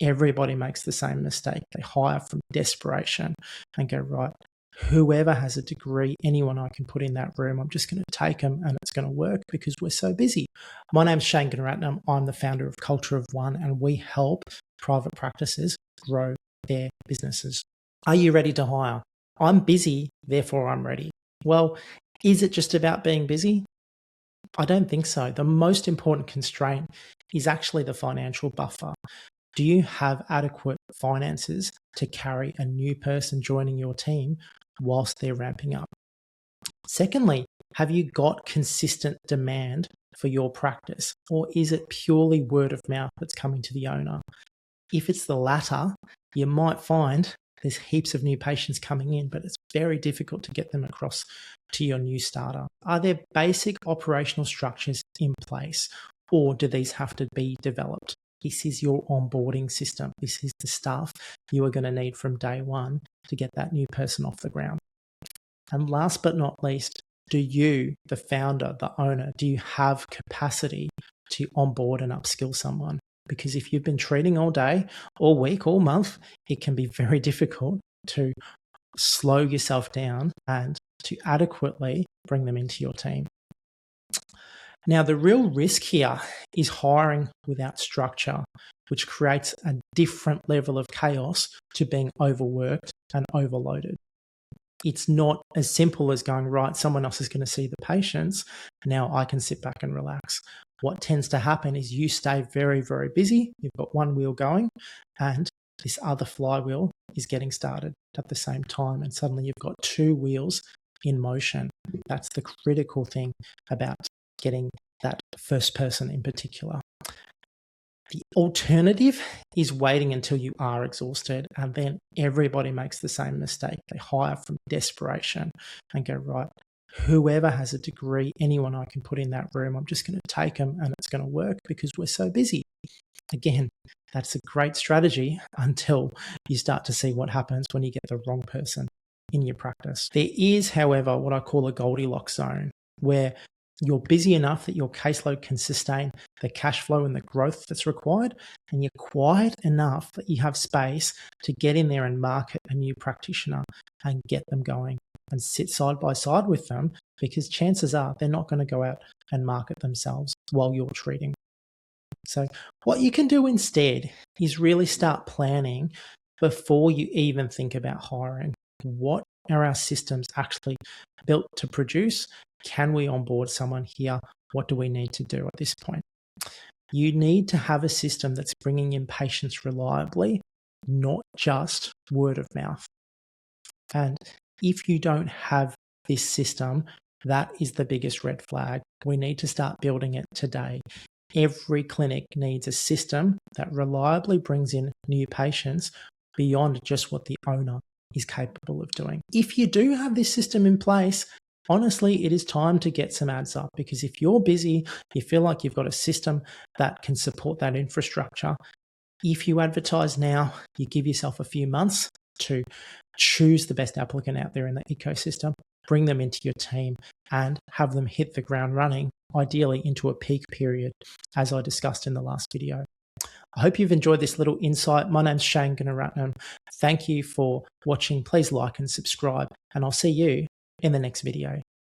everybody makes the same mistake. They hire from desperation and go, right, whoever has a degree, anyone I can put in that room, I'm just going to take them and it's going to work because we're so busy. My name's Shane Gunaratnam. I'm the founder of Culture of One, and we help private practices grow their businesses. Are you ready to hire? I'm busy, therefore I'm ready. Well, is it just about being busy? I don't think so. The most important constraint is actually the financial buffer. Do you have adequate finances to carry a new person joining your team whilst they're ramping up? Secondly, have you got consistent demand for your practice, or is it purely word of mouth that's coming to the owner? If it's the latter, you might find there's heaps of new patients coming in, but it's very difficult to get them across to your new starter. Are there basic operational structures in place, or do these have to be developed? This is your onboarding system. This is the stuff you are going to need from day one to get that new person off the ground. And last but not least, do you, the founder, the owner, do you have capacity to onboard and upskill someone? Because if you've been treating all day, all week, all month, it can be very difficult to slow yourself down and to adequately bring them into your team. Now, the real risk here is hiring without structure, which creates a different level of chaos to being overworked and overloaded. It's not as simple as going, right, someone else is going to see the patients. Now I can sit back and relax. What tends to happen is you stay very, very busy. You've got one wheel going and this other flywheel is getting started at the same time. And suddenly you've got two wheels in motion. That's the critical thing about getting that first person in particular. The alternative is waiting until you are exhausted, and then everybody makes the same mistake. They hire from desperation and go, right, whoever has a degree, anyone I can put in that room, I'm just going to take them and it's going to work because we're so busy. Again, that's a great strategy until you start to see what happens when you get the wrong person in your practice. There is, however, what I call a Goldilocks zone, where you're busy enough that your caseload can sustain the cash flow and the growth that's required, and you're quiet enough that you have space to get in there and market a new practitioner and get them going and sit side by side with them, because chances are they're not going to go out and market themselves while you're treating. So what you can do instead is really start planning before you even think about hiring. What are our systems actually built to produce? Can we onboard someone here? What do we need to do at this point? You need to have a system that's bringing in patients reliably, not just word of mouth. And if you don't have this system, that is the biggest red flag. We need to start building it today. Every clinic needs a system that reliably brings in new patients beyond just what the owner is capable of doing. If you do have this system in place, honestly, it is time to get some ads up, because if you're busy, you feel like you've got a system that can support that infrastructure. If you advertise now, you give yourself a few months to choose the best applicant out there in the ecosystem, bring them into your team and have them hit the ground running, ideally into a peak period, as I discussed in the last video. I hope you've enjoyed this little insight. My name's Shane Gunaratnam. Thank you for watching. Please like and subscribe, and I'll see you in the next video.